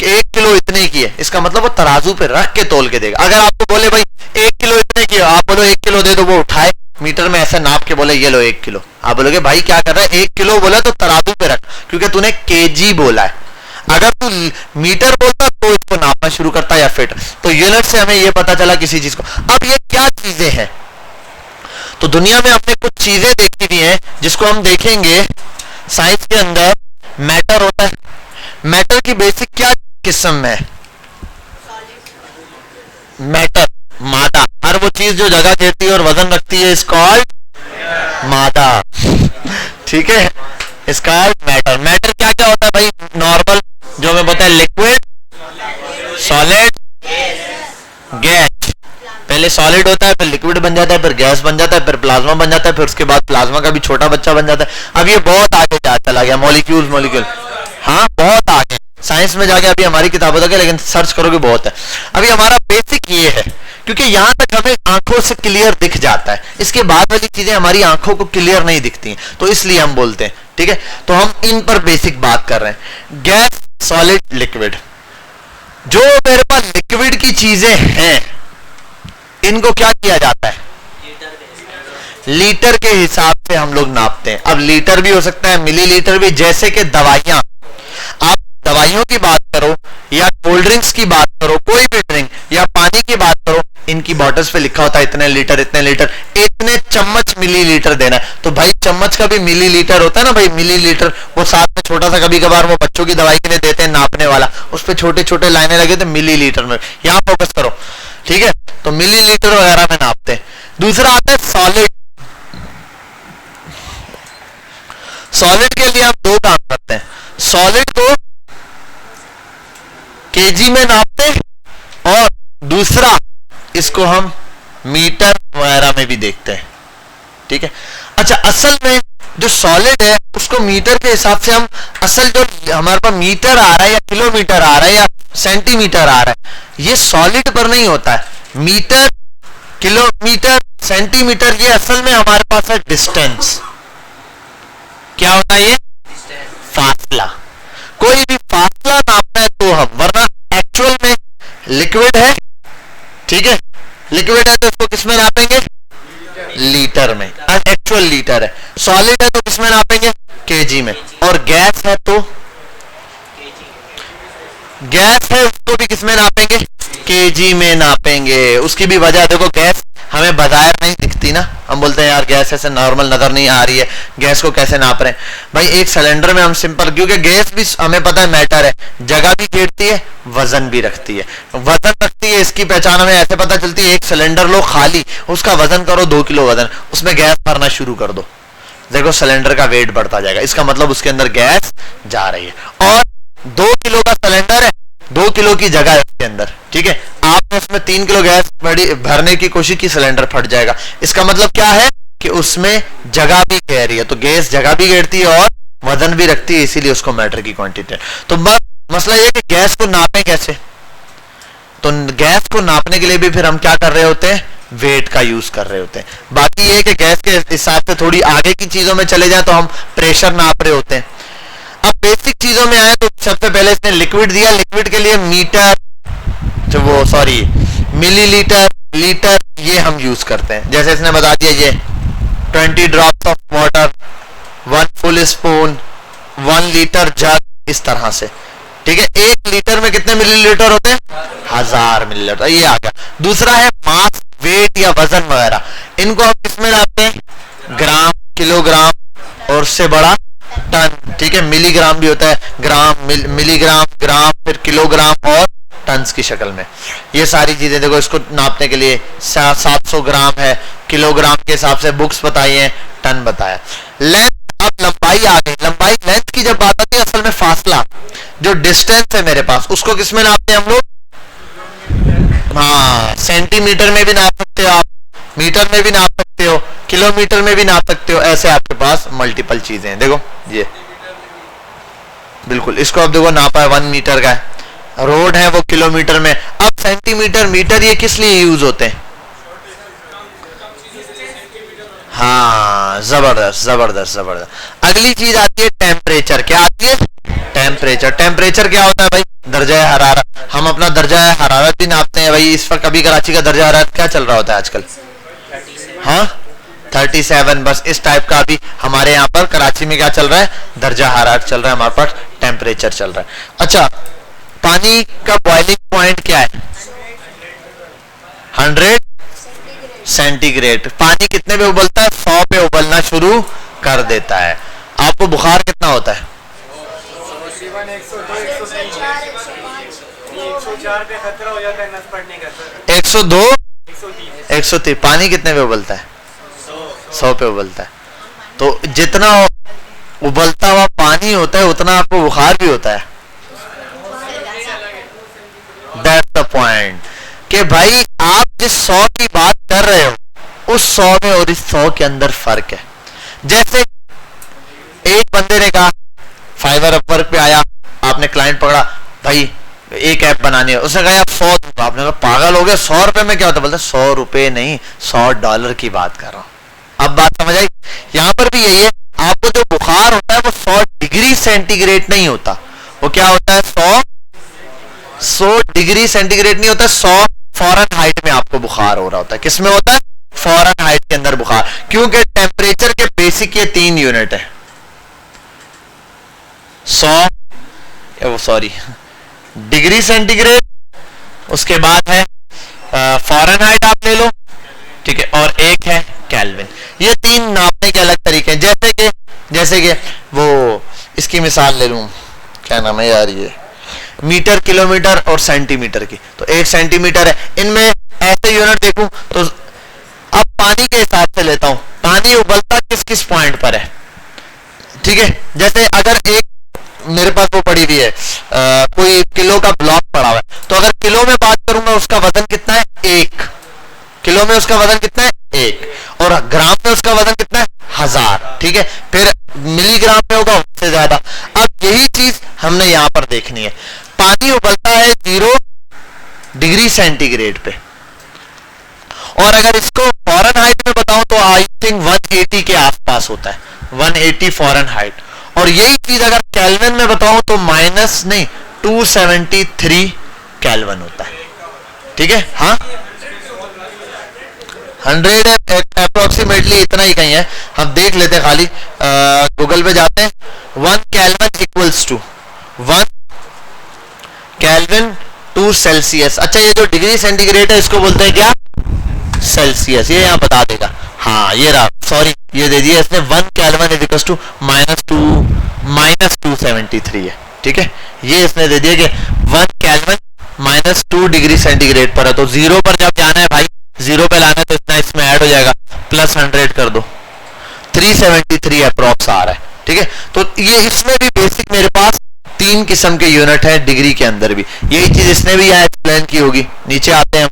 1 किलो किलो इतने की है, इसका मतलब वो तराजू पे रख के तोल के देगा। अगर आपको बोले भाई 1 किलो इतने की है, आप बोलो 1 किलो दे दो, वो उठाए मीटर में ऐसे नाप के बोले ये लो 1 किलो, आप बोलोगे भाई क्या कर रहा है, 1 किलो बोला तो तराजू पे रख, क्योंकि तूने केजी बोला है। अगर तू मीटर बोलता तो इसको नापना शुरू करता या फिट। तो यूनिट से हमें ये पता चला किसी चीज को। अब ये क्या चीजें हैं, तो दुनिया में हमने कुछ चीजें देखी हुई हैं जिसको हम देखेंगे साइंस के अंदर। मैटर होता है, मैटर की बेसिक क्या किस्म है, मैटर मादा, हर वो चीज जो जगह घेरती है और वजन रखती है इज कॉल्ड मादा, ठीक है, इज कॉल्ड मैटर। मैटर क्या क्या होता है भाई, नॉर्मल जो हमें पता है, लिक्विड, सॉलिड, गैस। पहले सॉलिड होता है, फिर लिक्विड बन जाता है, फिर गैस बन जाता है, फिर प्लाज्मा बन जाता है, फिर उसके बाद प्लाज्मा का भी छोटा बच्चा बन जाता है। अब ये बहुत आगे चला गया, मॉलिक्यूल मॉलिक्यूल, हाँ बहुत आगे साइंस में जाके अभी हमारी किताबों तक है, लेकिन सर्च करोगे बहुत है। अभी हमारा बेसिक ये है, क्योंकि यहां तक हमें आंखों से क्लियर दिख जाता है, इसके बाद वाली चीजें हमारी आंखों को क्लियर नहीं दिखती हैं, तो इसलिए हम बोलते हैं, ठीक है। तो हम इन पर बेसिक बात कर रहे हैं, गैस, सॉलिड, लिक्विड। जो मेरे पास लिक्विड की चीजें हैं इनको क्या किया जाता है, लीटर के हिसाब से हम लोग नापते हैं। अब लीटर भी हो सकता है, मिलीलीटर भी, जैसे कि दवाइयां, आप दवाइयों की बात करो या कोल्ड ड्रिंक्स की बात करो, कोई भी ड्रिंक या पानी की बात करो, इनकी बॉटल्स पे लिखा होता है इतने लीटर, इतने लीटर, इतने चम्मच मिलीलीटर देना है। तो भाई चम्मच का भी मिलीलीटर होता है ना भाई, मिलीलीटर, वो साथ में छोटा सा कभी कभार वो बच्चों की दवाई के लिए देते हैं नापने वाला, उस पर छोटे छोटे लाइनें लगे थे मिलीलीटर में, यहां फोकस करो, ठीक है। तो मिलीलीटर वगैरह में नापते हैं। दूसरा आता है सॉलिड। सॉलिड के लिए हम दो काम करते हैं, सॉलिड को केजी में नापते हैं और दूसरा इसको हम मीटर वगैरह में भी देखते हैं, ठीक है। अच्छा, असल में जो सॉलिड है उसको मीटर के हिसाब से हम, असल जो हमारे पास मीटर आ रहा है या किलोमीटर आ रहा है या सेंटीमीटर आ रहा है, ये सॉलिड पर नहीं होता है। मीटर, किलोमीटर, सेंटीमीटर, ये असल में हमारे पास है डिस्टेंस। क्या होता है ये, फासला। कोई भी फासला नापना है तो हम, वरना एक्चुअल में लिक्विड है, ठीक है, लिक्विड है तो इसको किस में नापेंगे, लीटर में, एक्चुअल लीटर है। सॉलिड है तो किस में नापेंगे, केजी में। और गैस है तो, गैस है उसको भी किस में नापेंगे, केजी में नापेंगे। उसकी भी वजह देखो, गैस हमें बाहर नहीं दिखती ना, हम बोलते हैं यार गैस ऐसे नॉर्मल नजर नहीं आ रही है, गैस को कैसे नाप रहे हैं भाई। एक सिलेंडर में हम सिंपल, क्योंकि गैस भी हमें पता है मैटर है, जगह भी घेरती है, वजन भी रखती है। वजन रखती है, इसकी पहचान हमें ऐसे पता चलती है, एक सिलेंडर लो खाली, उसका वजन करो 2 किलो वजन, उसमें गैस भरना शुरू कर दो, देखो सिलेंडर का वेट बढ़ता जाएगा, इसका मतलब उसके अंदर गैस जा रही है। और 2 किलो का सिलेंडर है, 2 किलो की जगह है उसके अंदर, ठीक है, आपने उसमें 3 किलो गैस भरने की कोशिश की, सिलेंडर फट जाएगा। इसका मतलब क्या है कि उसमें जगह भी घेर रही है, तो गैस जगह भी घेरती है और वजन भी रखती है, इसीलिए उसको मैटर की क्वांटिटी है। तो मसला ये कि गैस को नापें कैसे, तो गैस को नापने के लिए भी फिर हम क्या कर रहे होते हैं, वेट का यूज कर रहे होते हैं। बाकी ये कि गैस के हिसाब से थोड़ी आगे की चीजों में चले जाए तो हम प्रेशर नाप रहे होते हैं। अब बेसिक चीजों में आए तो सबसे पहले इसने लिक्विड दिया, लिक्विड के लिए मीटर, जो वो सॉरी मिलीलीटर, लीटर, ये हम यूज करते हैं। जैसे इसने बता दिया ये 20 drops of water, 1 full spoon, 1 litre jug, इस तरह से, ठीक है। 1 लीटर में कितने मिलीलीटर होते हैं, 1000 मिलीलीटर, ये आ गया। दूसरा है मास, वेट या वजन वगैरह, इनको हम किसमें नापते हैं, ग्राम, किलोग्राम और उससे बड़ा टन, ठीक है। मिलीग्राम भी होता है, ग्राम, मिलीग्राम, ग्राम, फिर किलोग्राम और टन्स की शक्ल में। ये सारी चीजें देखो, इसको नापने के लिए 700 ग्राम है, किलोग्राम के हिसाब से बुक्स बताई है, टन बताया। लेंथ, अब लंबाई आ गई। लंबाई, लेंथ की जब बात आती है, असल में फासला, जो डिस्टेंस है मेरे पास, उसको किसमें नापते हैं हम लोग, हाँ, सेंटीमीटर में भी नाप सकते हो आप, मीटर में भी नाप सकते हो, किलोमीटर में भी नाप सकते हो, ऐसे आपके पास मल्टीपल चीजें हैं। देखो ये बिल्कुल, इसको अब देखो नापा है 1 मीटर का है, रोड है वो किलोमीटर में। अब सेंटीमीटर, मीटर, ये किस लिए यूज होते हैं, हाँ, जबरदस्त जबरदस्त जबरदस्त। अगली चीज आती है टेम्परेचर। क्या आती है, टेम्परेचर। टेम्परेचर क्या होता है भाई, दर्जा हरारत। भाई इस वक्त अभी कराची का दर्जा हरारत क्या चल रहा होता है आजकल? हाँ 37, बस इस टाइप का अभी हमारे यहाँ पर कराची में क्या चल रहा है, दर्जा हरारत चल रहा है, हमारे पास टेम्परेचर चल रहा है। अच्छा, पानी का बॉइलिंग पॉइंट क्या है? 100 सेंटीग्रेड। पानी कितने पे उबलता है? 100 पे उबलना शुरू कर देता है। आपको बुखार कितना होता है? 104 पे खतरा हो जाता है नस पड़ने का सर। 102 130 103। पानी कितने पे उबलता है? 100 पे उबलता है। तो जितना उबलता हुआ पानी होता है उतना आपको बुखार भी होता है। दैट्स द पॉइंट कि भाई आप जिस 100 की बात कर रहे हो उस 100 में और इस 100 के अंदर फर्क है। जैसे एक बंदे ने कहा फाइवर अपवर्क पे आया, आपने क्लाइंट पकड़ा, भाई एक ऐप बनानी है, उसने कहा आप 100 दूंगा। आपने कहा पागल हो गया, 100 रुपए में क्या होता है? बोलते 100 रुपए नहीं, $100 की बात कर रहा हूं। अब बात समझ आई? यहां पर भी यही है, आपको जो बुखार होता है वो 100 डिग्री सेंटीग्रेड नहीं होता, वो क्या होता है? 100 डिग्री सेंटीग्रेड नहीं होता, 100 फ़ारेनहाइट में आपको बुखार हो रहा होता है। किस में होता है? फ़ारेनहाइट के अंदर बुखार, क्योंकि टेम्परेचर के बेसिक ये 3 यूनिट है। 100 सॉरी डिग्री सेंटीग्रेड, उसके बाद है फ़ारेनहाइट आप ले लो, ठीक है, और एक है केल्विन। ये 3 नापने के अलग तरीके हैं। जैसे कि वो इसकी मिसाल ले लूं, क्या नाम है यार, ये मीटर, किलोमीटर और सेंटीमीटर की। तो 1 सेंटीमीटर है, इनमें ऐसे यूनिट देखूं तो अब पानी के हिसाब से लेता हूं, पानी उबलता किस किस पॉइंट पर है, ठीक है। जैसे अगर एक मेरे पास वो पड़ी हुई है कोई किलो का ब्लॉक पड़ा हुआ है, तो अगर किलो में बात करूंगा उसका वजन कितना है? 1 किलो में उसका वजन कितना है? 1, और ग्राम में उसका वजन कितना है? 1000, ठीक है। फिर मिलीग्राम में होगा उससे ज्यादा। अब यही चीज हमने यहां पर देखनी है। पानी उबलता है 0 डिग्री सेंटीग्रेड पे, और अगर इसको फ़ारेनहाइट में बताऊं तो आई थिंक 180 के आसपास होता है, 180 फ़ारेनहाइट। और यही चीज अगर केल्विन में बताऊं तो माइनस नहीं 273 केल्विन होता है, ठीक है। हाँ 100 अप्रोक्सीमेटली इतना ही कहीं है, हम देख लेते हैं, खाली गूगल पे जाते हैं। 1 kelvin equals to 1 kelvin to Celsius. अच्छा, ये जो डिग्री सेंटीग्रेड है इसको बोलते हैं क्या? सेल्सियस। ये यहाँ बता देगा, हाँ ये रहा, सॉरी ये दे दिया इसने, 1 kelvin is equals to minus 273 है, ठीक है। ये इसने दे दिया कि 1 केल्विन -2 डिग्री सेंटीग्रेड पर है। तो 0 पर जब जाना है भाई, 0 पे लाना है तो इतना इसमें ऐड हो जाएगा, प्लस 100 कर दो, 373 अप्रॉक्स आ रहा है, ठीक है। तो ये इसमें भी बेसिक मेरे पास 3 किस्म के यूनिट है डिग्री के अंदर भी। यही चीज इसने भी यहाँ एक्सप्लेन की होगी। नीचे आते हैं हम,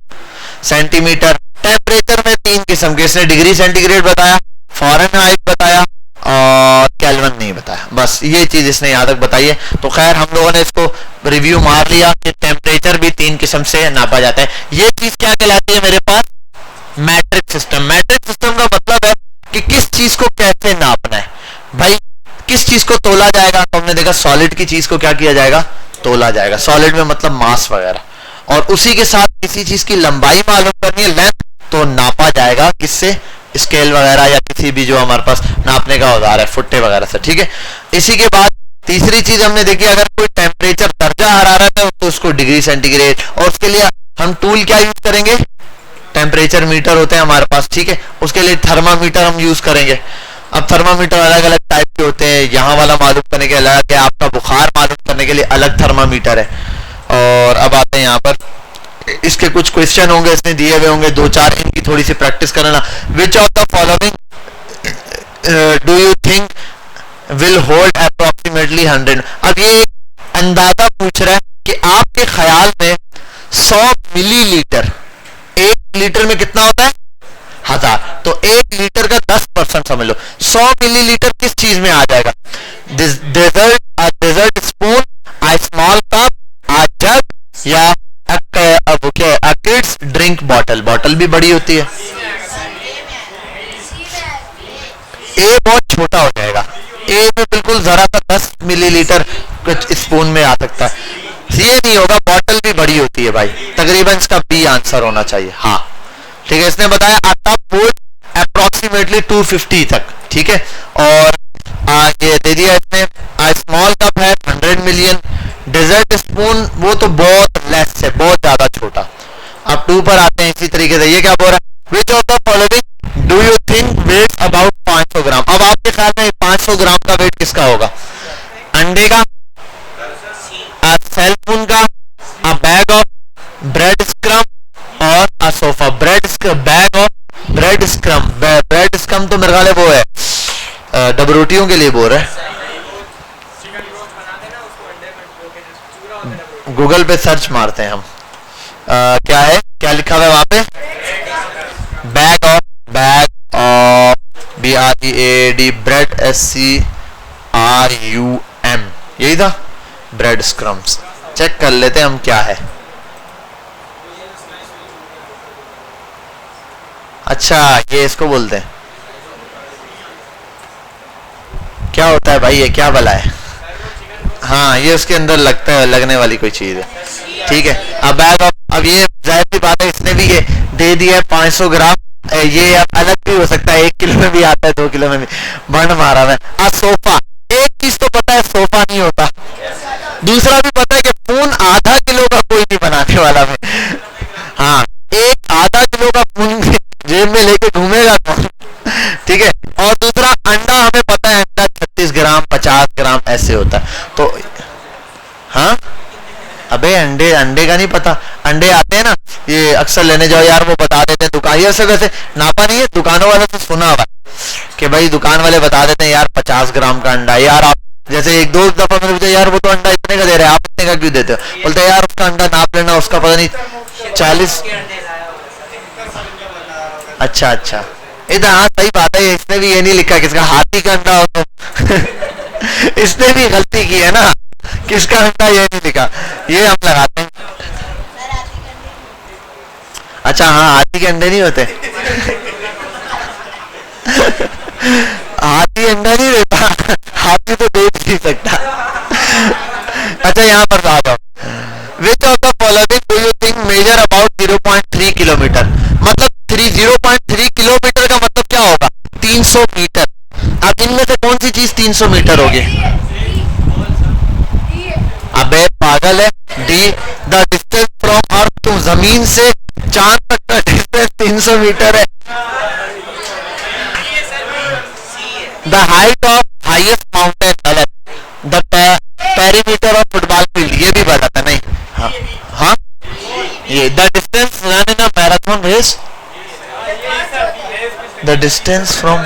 सेंटीमीटर। टेम्परेचर में 3 किस्म के, इसने डिग्री सेंटीग्रेड बताया, फ़ारेनहाइट बताया और केल्विन नहीं बताया। बस ये चीज इसने यहाँ तक बताई है। तो खैर हम लोगों ने इसको रिव्यू मार लिया कि टेम्परेचर भी 3 किस्म से नापा जाता है। ये चीज क्या कहलाती है मेरे पास? Metric system. मैट्रिक सिस्टम का मतलब है कि किस चीज को कैसे नापना है। भाई किस चीज को तोला जाएगा? तो हमने देखा सॉलिड की चीज को क्या किया जाएगा? तोला जाएगा। सॉलिड में मतलब मास वगैरह, और उसी के साथ किसी चीज की लंबाई मालूम करनी है, लेंथ, तो नापा जाएगा किससे? स्केल वगैरह या किसी भी जो हमारे पास नापने का औजार है, फुट्टे वगैरह से, ठीक है। इसी के बाद तीसरी चीज हमने देखी, अगर कोई टेम्परेचर दर्जा हरारत है तो उसको डिग्री सेंटीग्रेड, और उसके लिए हम टूल क्या यूज करेंगे? टेम्परेचर मीटर होते हैं हमारे पास, ठीक है। उसके लिए थर्मामीटर हम यूज करेंगे। अब थर्मामीटर अलग अलग टाइप के होते हैं, यहाँ वाला मालूम करने के अलग है, आपका बुखार मालूम करने के लिए अलग थर्मामीटर है। और अब आते हैं यहाँ पर, इसके कुछ क्वेश्चन होंगे, इसने दिए हुए होंगे 2-4, इनकी थोड़ी सी प्रैक्टिस करना। विच of the following do you think will hold approximately 100? अब ये अंदाजा पूछ रहा है कि आपके ख्याल में 100 मिलीलीटर, 1 लीटर में कितना होता है? 1000। तो 1 लीटर का 10% समझ लो। 100 मिलीलीटर किस चीज में आ जाएगा? डेजर्ट स्पून, आ स्मॉल कप, आ जग, या किड्स ड्रिंक बॉटल। बॉटल भी बड़ी होती है। ए बहुत छोटा हो जाएगा, ए में बिल्कुल जरा सा 10 मिलीलीटर कुछ स्पून में आ सकता है। ये नहीं होगा, बॉटल भी बड़ी होती है भाई, तकरीबन इसका बी आंसर होना चाहिए। हाँ ठीक है, इसने बताया अ टब वुड अप्रोक्सीमेटली 250 तक, ठीक है। और ये दे दिया इसने, अ स्मॉल कप है 100 मिलियन, डेजर्ट स्पून वो तो बहुत लेस है, बहुत ज्यादा छोटा। अब 2 पर आते हैं इसी तरीके से, ये क्या बोल रहा है, which of the following do you think weight about 500 gram. अब आपके ख्याल में 500 ग्राम का वेट किसका होगा, अंडे का, सेल फोन का, a bag of bread scrum और a sofa. Bag of bread scrum, bread scrum तो मेरे ख्याल है वो है डबरोटियों के लिए बोल रहा है। गूगल पे सर्च मारते हैं हम, क्या है, क्या लिखा हुआ है वहां पे, bag of BREAD bread SCRUM, यही था ब्रेड स्क्रम्स। चेक कर लेते हैं हम क्या है। अच्छा ये इसको बोलते हैं, क्या होता है भाई, ये क्या भला है। हाँ ये उसके अंदर लगता है, लगने वाली कोई चीज है, ठीक है। अब बैग ऑफ, अब ये जाहिर सी बात है इसने भी ये दे दिया है 500 ग्राम, ये अलग भी हो सकता है, 1 किलो में भी आता है, 2 किलो में भी, बंड मारा है। सोफा, एक चीज तो पता है सोफा नहीं होता, दूसरा भी पता है कि फोन आधा किलो का कोई नहीं बनाने वाला है। हाँ एक आधा किलो का फोन जेब में लेके घूमेगा कौन, ठीक है। और दूसरा अंडा, हमें पता है अंडा 36 ग्राम 50 ग्राम ऐसे होता है, तो हाँ अबे अंडे का नहीं पता, अंडे आते हैं ना ये अक्सर लेने जाओ यार, वो बता देते हैं दुकान, ये से वैसे नापा नहीं है, दुकानों वाले से सुना हुआ कि भाई दुकान वाले बता देते हैं यार 50 ग्राम का अंडा। यार आप जैसे एक दो दफा मैंने पूछा यार वो तो अंडा इतने का दे रहे हैं, आप इतने का क्यों देते हो, बोलते हैं यार उसका अंडा नाप लेना, उसका पता नहीं 40। अच्छा अच्छा, इधर हाँ सही बात है, इसने भी ये नहीं लिखा किसका हाथी का अंडा हो तो इसने भी गलती की है ना, किसका अंडा ये नहीं लिखा, ये हम लगाते हैं। अच्छा हाँ हाथी के अंडे नहीं होते हाथी अंडा नहीं देता, हाथी तो दे नहीं सकता। अच्छा यहाँ पर आ जाओ, which of the following do you think measure about 0.3 kilometre, मतलब 0.3 किलोमीटर का मतलब क्या होगा, 300 मीटर। अब इनमें से कौन सी चीज 300 मीटर होगी, अबे पागल है, the the distance from earth to, जमीन से चांद तक का डिस्टेंस 300 मीटर है। The height of highest mountain, गलत। The perimeter of football field, ये भी बता था नहीं। हाँ हाँ ये the distance run in a marathon race, the distance from,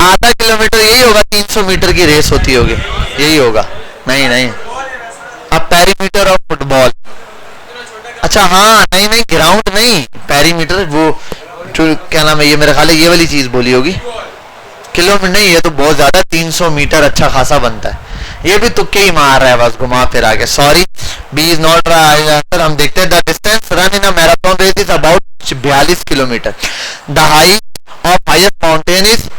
आधा किलोमीटर यही होगा, 300 मीटर की रेस होती होगी, यही होगा। नहीं नहीं, अब पेरीमीटर ऑफ फुटबॉल, अच्छा हाँ नहीं नहीं ग्राउंड नहीं, पेरीमीटर वो जो क्या नाम है, ये मेरा ख्याल है ये वाली चीज बोली होगी, किलोमीटर नहीं, ये तो बहुत ज्यादा, 300 मीटर अच्छा खासा बनता है, ये भी तुक्के ही मार रहा है बस घुमा फिरा के, sorry B is not right answer. हम देखते हैं the distance run in a marathon race is about 42 kilometre. The height of highest mountain is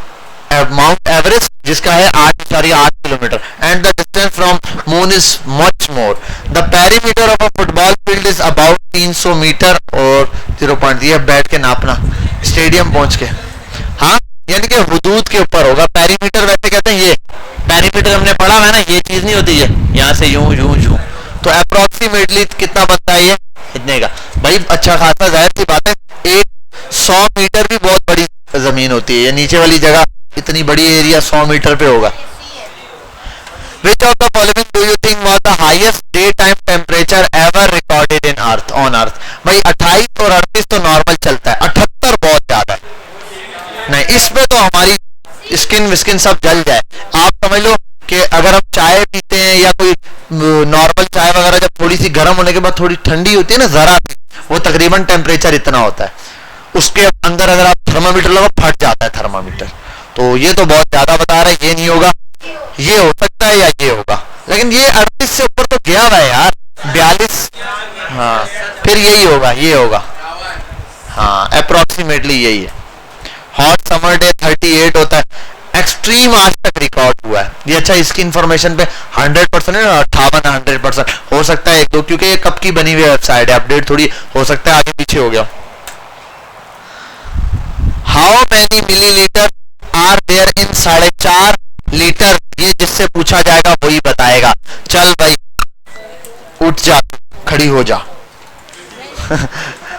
Mount Everest, जिसका है 8.8 kilometre, and the distance from moon is much more. The perimeter of a football field is about 300 metre और 0. ये बैठ के नापना stadium पहुंच के, हाँ यानी कि हुदूद के ऊपर होगा। पेरीमीटर वैसे कहते हैं, ये पेरीमीटर हमने पढ़ा है ना, ये चीज नहीं होती है यहाँ से यूं यूं यूं, तो अप्रोक्सीमेटली कितना बनता है ये, इतने का भाई, अच्छा खासा, जाहिर सी बात है, एक 100 मीटर भी बहुत बड़ी जमीन होती है, ये नीचे वाली जगह इतनी बड़ी एरिया 100 मीटर पे होगा। Which of the following do you think was the highest daytime temperature ever recorded in Earth on Earth? भाई 28 और 38 तो नॉर्मल चलता है, 78 बहुत ज्यादा है, नहीं इसमें तो हमारी स्किन विस्किन सब जल जाए। आप समझ लो कि अगर हम चाय पीते हैं या कोई नॉर्मल चाय वगैरह, जब थोड़ी सी गर्म होने के बाद थोड़ी ठंडी होती है ना जरा सी, वो तकरीबन टेम्परेचर इतना होता है, उसके अंदर अगर आप थर्मामीटर लगाओ फट जाता है थर्मामीटर, तो ये तो बहुत ज्यादा बता रहा है, ये नहीं होगा, ये हो सकता है या ये होगा, लेकिन ये 38 से ऊपर तो गया हुआ है यार, 42, हाँ फिर यही होगा, ये होगा, हाँ अप्रोक्सीमेटली यही है। हॉट समर डे 38 होता है, एक्सट्रीम आज तक रिकॉर्ड हुआ है ये। अच्छा, इसकी इंफॉर्मेशन पे 100% है, 58-100% हो सकता है एक दो, क्योंकि ये कब की बनी हुई वेबसाइट है, अपडेट थोड़ी हो सकता है आगे पीछे हो गया। How many millilitre are there in 4.5 litre, ये जिससे पूछा जाएगा वही बताएगा। चल भाई उठ जा, खड़ी हो जा।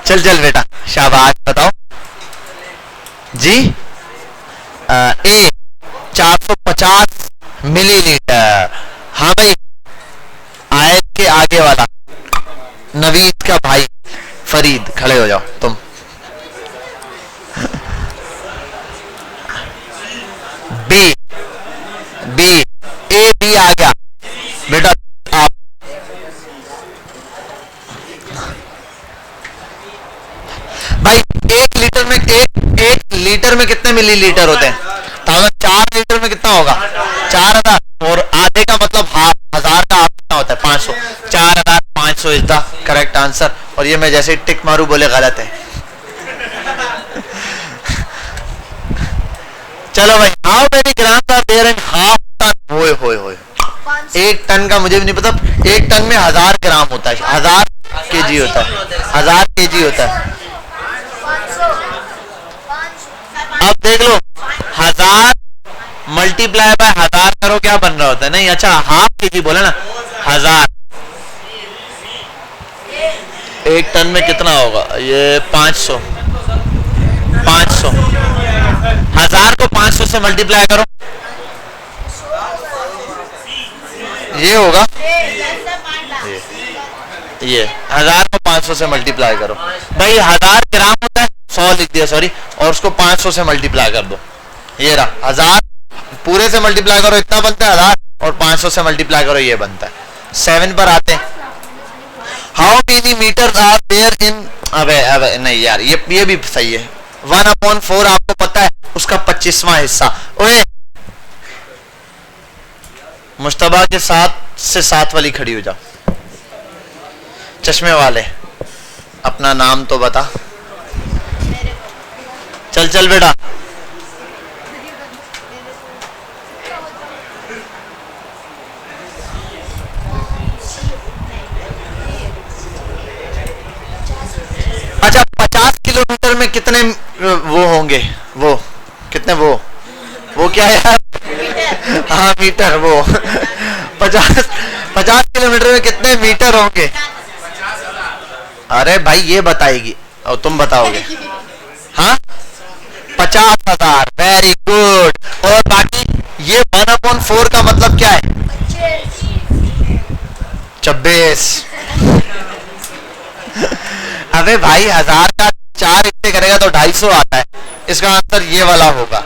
चल चल बेटा, शाबाश, बताओ जी। ए 450 मिलीलीटर। हाँ भाई, आयत के आगे वाला नवीद का भाई फरीद, खड़े हो जाओ तुम। बी बी ए बी आ गया बेटा। आप भाई एक लीटर में एक लीटर में कितने मिलीलीटर होते हैं? तो 4 लीटर में कितना होगा? 4000। और आधे का मतलब 1000 का कितना होता है? 500। 4500 इज द करेक्ट आंसर। और ये मैं जैसे टिक मारू बोले गलत है। चलो भाई, how many grams are there in half ton? होए होए होए, 1 टन का मुझे भी नहीं पता। 1 टन में 1000 ग्राम होता है, 1000 केजी होता है, 1000 केजी होता है। अब देख लो, 1000 मल्टीप्लाई बाय 1000 करो, क्या बन रहा होता है? नहीं, अच्छा हाफ केजी बोला ना, 1000। 1 टन में कितना होगा? ये 500। 1000 को 500 से मल्टीप्लाई करो, ये होगा। ये 1000 को 500 से मल्टीप्लाई करो भाई। 1000 ग्राम होता है, 100 लिख दिया सॉरी, और उसको 500 से मल्टीप्लाई कर दो, ये रहा 1000। पूरे से मल्टीप्लाई करो, इतना बनता है 1000, और 500 से मल्टीप्लाई करो, ये बनता है 7 पर आते हैं। How many metre are there in, अबे नहीं यार, ये भी सही है। 1/4 आपको पता है, उसका 25वां हिस्सा। ओए मुश्तबा के साथ वाली खड़ी हो जाओ, चश्मे वाले, अपना नाम तो बता। चल चल बेटा। अच्छा, 50 किलोमीटर में कितने वो होंगे? वो कितने? वो क्या है यार? हाँ मीटर। वो 50 किलोमीटर में कितने मीटर होंगे? अरे भाई ये बताएगी और तुम बताओगे। हाँ, 50,000। Very good. और बाकी ये 1/4 का मतलब क्या है? 26। अबे भाई 1000 का 4 हिस्से करेगा तो 250 आता है। इसका आंसर ये वाला होगा,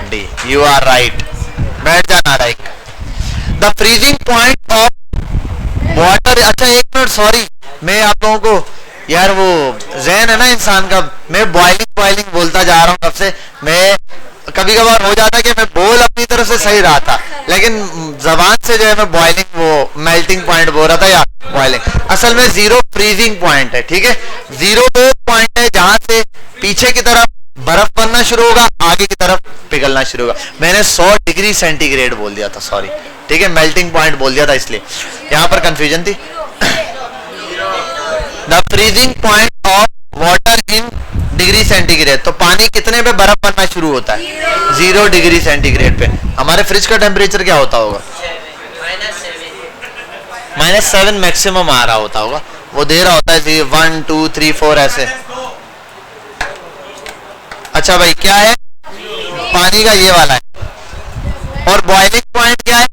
डी। You are right. बैठ जाना right. The freezing point of water. अच्छा 1 मिनट, सॉरी, मैं आप लोगों को यार, वो ज़हन है ना इंसान का, मैं बॉइलिंग बोलता जा रहा हूँ कब से। मैं कभी कभार हो जाता है कि मैं बोल अपनी तरफ से सही रहा था, लेकिन जबान से जो है मैं बॉइलिंग, वो मेल्टिंग पॉइंट बोल रहा था या बॉइलिंग। असल में 0 फ्रीजिंग पॉइंट है, ठीक है। 0 वो पॉइंट है जहां से पीछे की तरफ बर्फ बनना शुरू होगा, आगे की तरफ पिघलना शुरू होगा। मैंने 100 डिग्री सेंटीग्रेड बोल दिया था, सॉरी, ठीक है, मेल्टिंग पॉइंट बोल दिया था, इसलिए यहाँ पर कंफ्यूजन थी। The freezing point of water in degree centigrade. तो पानी कितने पे बर्फ बनना शुरू होता है? 0 डिग्री सेंटीग्रेड पे। हमारे फ्रिज का टेम्परेचर क्या होता होगा? -7 मैक्सिमम आ रहा होता होगा, वो दे रहा होता है 1 2 3 4 ऐसे। अच्छा भाई क्या है? पानी का ये वाला है। और बॉइलिंग पॉइंट क्या है?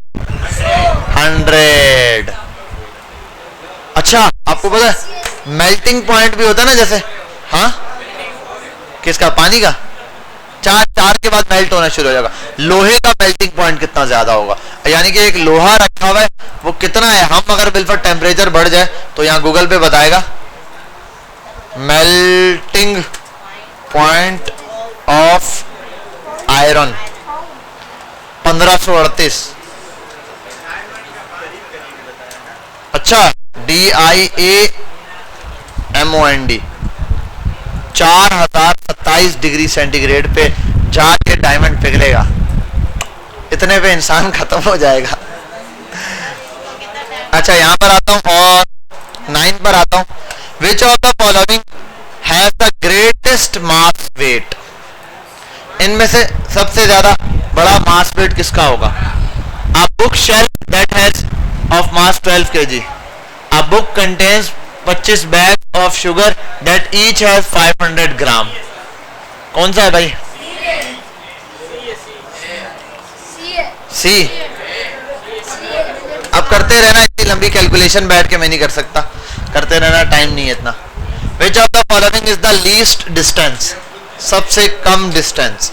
100। अच्छा आपको पता है मेल्टिंग पॉइंट भी होता है ना, जैसे, हाँ किसका? पानी का। 4 के बाद मेल्ट होना शुरू हो जाएगा। लोहे का मेल्टिंग पॉइंट कितना ज्यादा होगा? यानी कि एक लोहा रखा हुआ है, वो कितना है? हम अगर बिल्कुल टेम्परेचर बढ़ जाए तो यहाँ गूगल पे बताएगा मेल्टिंग पॉइंट ऑफ आयरन 1538। अच्छा DIAMOND 4027 डिग्री सेंटीग्रेड पे जाके डायमंड पिघलेगा, इतने पे इंसान खत्म हो जाएगा। अच्छा यहाँ पर आता हूँ और 9 पर आता हूँ। विच of the following has the greatest mass weight? इनमें से सबसे ज्यादा बड़ा मास वेट किसका होगा? A book shelf that has of mass 12 kg. A book contains 25 bags of sugar that each has 500 gram. कौन सा है भाई? सी। अब करते रहना, इतनी लंबी कैलकुलेशन बैठ के मैं नहीं कर सकता, करते रहना, टाइम नहीं है इतना। Which of the following is the least distance? सबसे कम डिस्टेंस।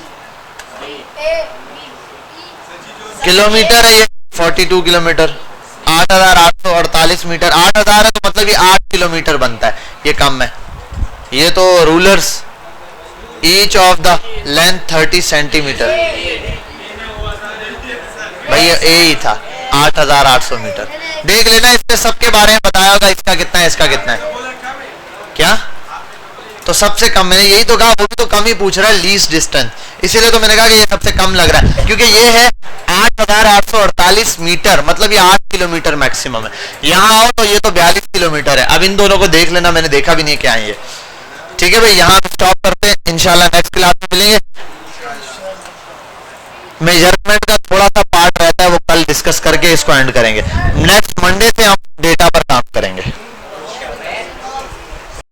किलोमीटर है ये, 42 किलोमीटर, 8,848 मीटर। 8,000 है तो मतलब ये 8 किलोमीटर बनता है, ये कम है। ये तो rulers, each of the length 30 centimetre, भाई ये ए ही था, 8,800 मीटर। देख लेना, इसके सबके बारे में बताया होगा, इसका कितना है, इसका कितना है, क्या तो सबसे कम, मैंने यही तो कहा, वो भी तो कम ही पूछ रहा है, लीस्ट डिस्टेंस, इसीलिए तो मैंने कहा कि ये सबसे कम लग रहा है, क्योंकि ये है 8,848 मीटर, मतलब ये 8 किलोमीटर मैक्सिमम है। यहाँ आओ तो ये तो 42 किलोमीटर है। अब इन दोनों को देख लेना, मैंने देखा भी नहीं क्या है ये। ठीक है भाई, यहाँ स्टॉप करते हैं, इंशाल्लाह नेक्स्ट क्लास में मिलेंगे। मेजरमेंट का थोड़ा सा पार्ट रहता है, वो कल डिस्कस करके इसको एंड करेंगे। नेक्स्ट मंडे से हम डेटा पर काम करेंगे।